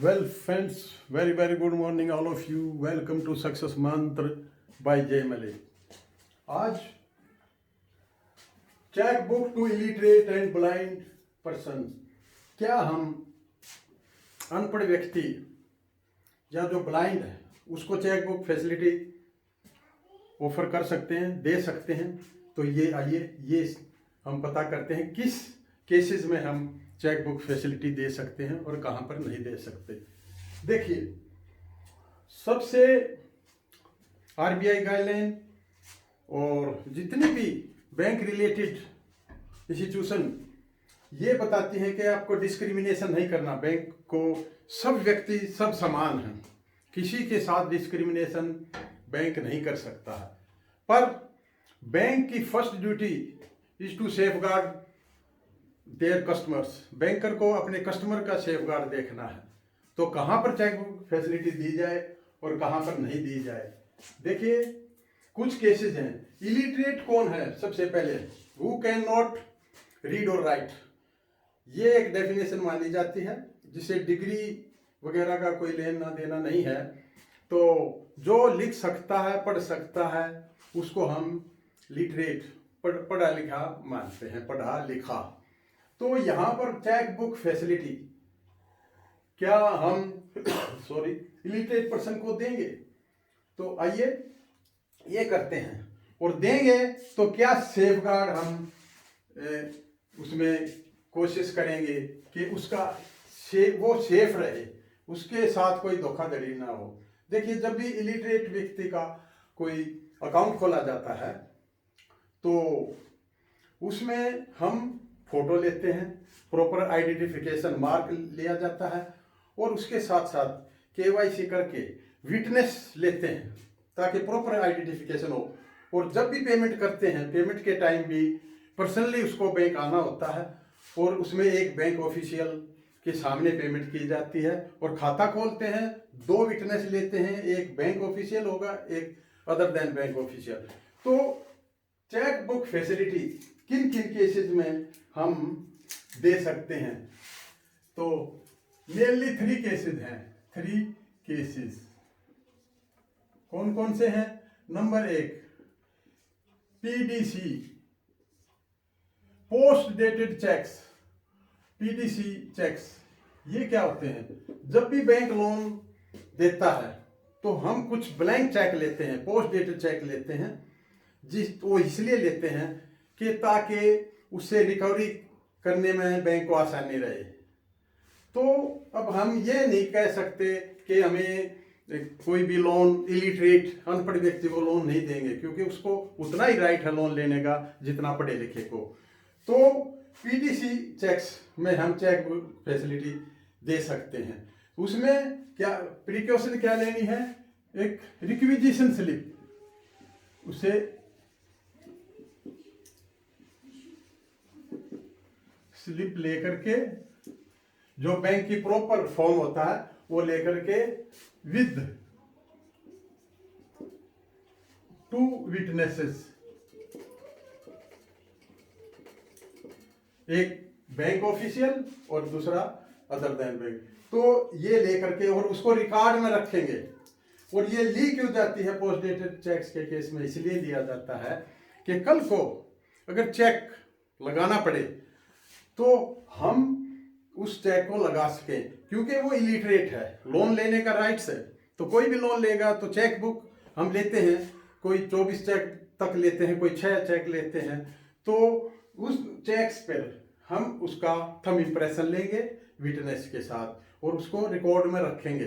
Well, friends, very good morning, all of you. Welcome to Success Mantra by Jay Malik. आज cheque book to illiterate and blind person, क्या हम अनपढ़ व्यक्ति या जो blind है उसको चेक बुक फैसिलिटी ऑफर कर सकते हैं, दे सकते हैं? तो ये आइए ये हम पता करते हैं किस केसेस में हम चेक बुक फैसिलिटी दे सकते हैं और कहाँ पर नहीं दे सकते। देखिए, सबसे आरबीआई गाइडलाइन और जितनी भी बैंक रिलेटेड इंस्टीट्यूशन ये बताती हैं कि आपको डिस्क्रिमिनेशन नहीं करना। बैंक को सब व्यक्ति सब समान हैं, किसी के साथ डिस्क्रिमिनेशन बैंक नहीं कर सकता है। पर बैंक की first duty is to safeguard their customers. Banker को अपने कस्टमर का सेफगार्ड देखना है। तो कहाँ पर चेक बुक फैसिलिटी दी जाए और कहाँ पर नहीं दी जाए। देखिए, कुछ केसेस हैं। इलिटरेट कौन है? सबसे पहले हु कैन नॉट रीड और राइट, ये एक डेफिनेशन मानी जाती है, जिसे डिग्री वगैरह का कोई लेना देना नहीं है। तो जो लिख सकता है, पढ़ सकता है, उसको हम लिटरेट, पढ़ा लिखा मानते हैं, पढ़ा लिखा। तो यहाँ पर चेक बुक फैसिलिटी क्या हम इलिटरेट पर्सन को देंगे? तो आइए ये करते हैं, और देंगे तो क्या सेफगार्ड हम उसमें कोशिश करेंगे कि उसका वो सेफ रहे, उसके साथ कोई धोखाधड़ी ना हो। देखिए, जब भी इलिटरेट व्यक्ति का कोई अकाउंट खोला जाता है तो उसमें हम फोटो लेते हैं, प्रॉपर आइडेंटिफिकेशन मार्क लिया जाता है, और उसके साथ साथ केवाईसी करके विटनेस लेते हैं ताकि प्रॉपर आइडेंटिफिकेशन हो। और जब भी पेमेंट करते हैं, पेमेंट के टाइम भी पर्सनली उसको बैंक आना होता है, और उसमें एक बैंक ऑफिशियल के सामने पेमेंट की जाती है। और खाता खोलते हैं, 2 विटनेस लेते हैं, एक बैंक ऑफिशियल होगा, एक अदर देन बैंक ऑफिशियल। तो चेक बुक फैसिलिटी किन किन केसेस में हम दे सकते हैं? तो मेनली 3 केसेस हैं। 3 केसेस कौन कौन से हैं? Number 1, PDC, post dated cheques. PDC cheques ये क्या होते हैं? जब भी बैंक लोन देता है तो हम कुछ ब्लैंक चेक लेते हैं, पोस्ट डेटेड चेक लेते हैं, वो इसलिए लेते हैं कि ताकि उससे रिकवरी करने में बैंक को आसानी रहे। तो अब हम ये नहीं कह सकते कि हमें कोई भी लोन इलिटरेट अनपढ़ व्यक्ति को लोन नहीं देंगे, क्योंकि उसको उतना ही राइट है लोन लेने का जितना पढ़े लिखे को। तो पीडीसी चेक्स में हम चेक बुक फैसिलिटी दे सकते हैं। उसमें क्या प्रिकॉशन क्या लेनी है? एक रिक्विजिशन स्लिप, उसे स्लिप लेकर के, जो बैंक की प्रॉपर फॉर्म होता है वो लेकर के विद 2 विटनेसेस, एक बैंक ऑफिशियल और दूसरा अदर देन बैंक, तो ये लेकर के और उसको रिकॉर्ड में रखेंगे। और ये ली क्यों जाती है पोस्ट डेटेड चेक्स के केस में? इसलिए दिया जाता है कि कल को अगर चेक लगाना पड़े तो हम उस चेक को लगा सकें, क्योंकि वो इलिटरेट है, लोन लेने का राइट्स है। तो कोई भी लोन लेगा तो चेक बुक हम लेते हैं, कोई 24 चेक तक लेते हैं, कोई 6 चेक लेते हैं। तो उस चेक्स पर हम उसका थंब इंप्रेशन लेंगे विटनेस के साथ और उसको रिकॉर्ड में रखेंगे।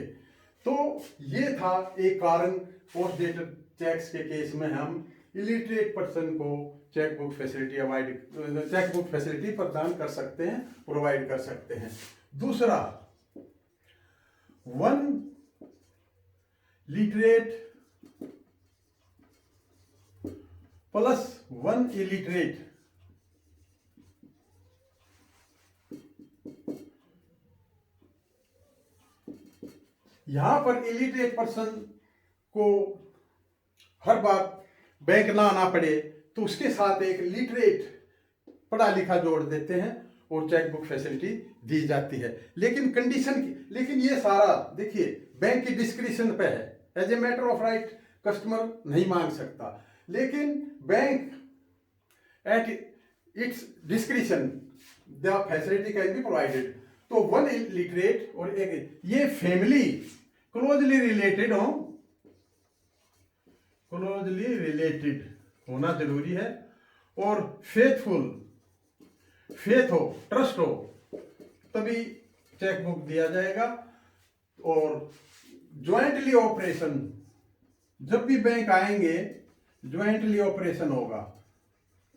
तो ये था एक कारण, पोस्ट डेटेड चेक्स के केस में हम इलिटरेट पर्सन को चेक बुक फैसिलिटी प्रदान कर सकते हैं, प्रोवाइड कर सकते हैं। दूसरा, 1 लिटरेट प्लस 1 इलिटरेट। यहां पर इलिटरेट पर्सन को हर बार बैंक ना आना पड़े, तो उसके साथ एक लिटरेट पढ़ा लिखा जोड़ देते हैं और चेकबुक फैसिलिटी दी जाती है। लेकिन कंडीशन की, लेकिन ये सारा देखिए बैंक की डिस्क्रिप्शन पे है, as a matter of right customer नहीं मांग सकता, लेकिन bank at its description the facility can be provided. तो वन इलिटरेट और एक ये फैमिली क्लोजली रिलेटेड हो, क्लोजली रिलेटेड होना जरूरी है, और फेथफुल, फेथ हो, ट्रस्ट हो, तभी चेकबुक दिया जाएगा। और ज्वाइंटली ऑपरेशन, जब भी बैंक आएंगे ज्वाइंटली ऑपरेशन होगा।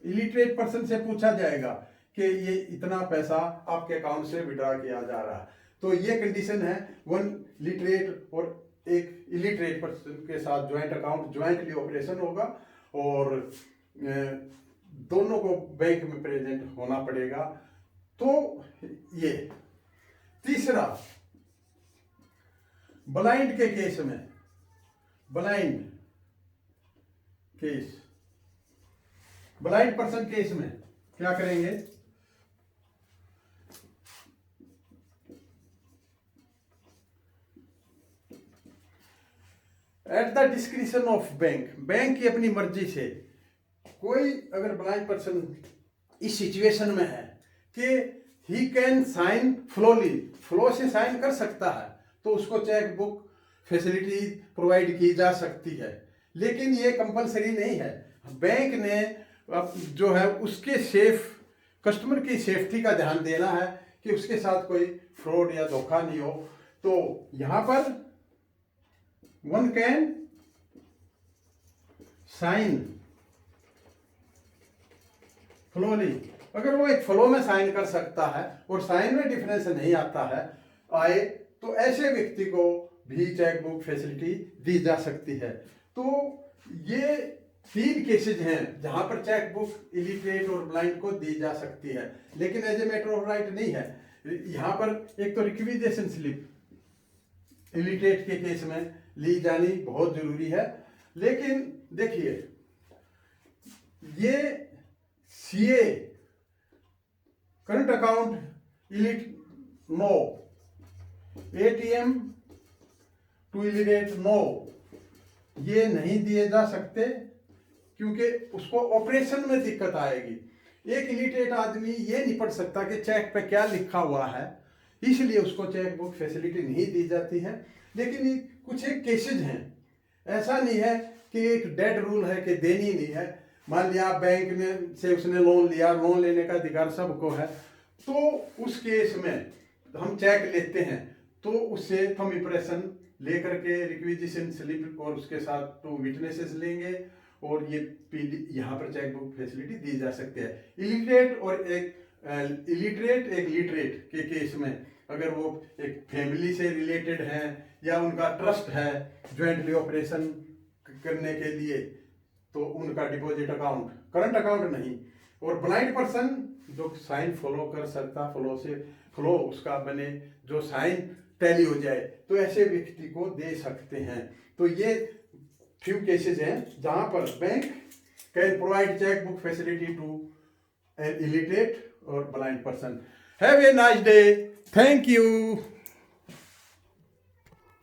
इलिटरेट पर्सन से पूछा जाएगा कि ये इतना पैसा आपके अकाउंट से विड्रॉ किया जा रहा है, तो ये कंडीशन है, वन लिटरेट और एक इलिटरेट पर्सन के साथ ज्वाइंट अकाउंट, ज्वाइंटली ऑपरेशन होगा, और दोनों को बैंक में प्रेजेंट होना पड़ेगा। तो ये तीसरा, ब्लाइंड के केस में, blind case, blind person case में क्या करेंगे, at the description of bank, bank की अपनी मर्जी से कोई अगर ब्लाइंड पर्सन इस सिचुएशन में है कि ही कैन साइन फ्लोली, फ्लो से साइन कर सकता है, तो उसको चेक बुक फैसिलिटी प्रोवाइड की जा सकती है। लेकिन ये कंपलसरी नहीं है, बैंक ने जो है उसके सेफ, कस्टमर की सेफ्टी का ध्यान देना है कि उसके साथ कोई फ्रॉड या धोखा नहीं हो। तो यहां पर वन कैन साइन फ्लोली, अगर वो एक फ्लो में साइन कर सकता है और साइन में डिफरेंस नहीं आता है आए, तो ऐसे व्यक्ति को भी चेकबुक फैसिलिटी दी जा सकती है। तो ये 3 केसेज हैं जहां पर चेकबुक इलिटरेट और ब्लाइंड को दी जा सकती है, लेकिन as a matter of right नहीं है। यहां पर एक तो रिक्विजिशन स्लिप इलिटरेट के केस में ली जानी बहुत जरूरी है। लेकिन देखिए ये सीए करंट अकाउंट इलिट no, ATM to illiterate no, ये नहीं दिए जा सकते क्योंकि उसको ऑपरेशन में दिक्कत आएगी। एक इलिटरेट आदमी ये नहीं पढ़ सकता कि चेक पे क्या लिखा हुआ है, इसलिए उसको चेक बुक फैसिलिटी नहीं दी जाती है। लेकिन ये कुछ एक केसेज हैं, ऐसा नहीं है कि एक डेड रूल है कि देनी नहीं है। मान लिया बैंक ने से उसने लोन लिया, लोन लेने का अधिकार सबको है, तो उस केस में हम चेक लेते हैं, तो उससे थंब इंप्रेशन लेकर के रिक्विजिशन स्लिप और उसके साथ 2 विटनेसेस लेंगे, और ये यहाँ पर चेक बुक फैसिलिटी दी जा सकती है। इलिटरेट और एक इलिटरेट एक लिटरेट के केस में अगर वो एक फैमिली से रिलेटेड है या उनका ट्रस्ट है ज्वाइंटली ऑपरेशन करने के लिए, तो उनका डिपॉजिट अकाउंट, करंट अकाउंट नहीं। और ब्लाइंड पर्सन जो साइन फॉलो कर सकता, फ्लो से फ्लो उसका बने, जो साइन टैली हो जाए, तो ऐसे व्यक्ति को दे सकते हैं। तो ये फ्यू केसेस हैं जहां पर bank can provide cheque book facility to an illiterate और blind person. Have a nice day, thank you.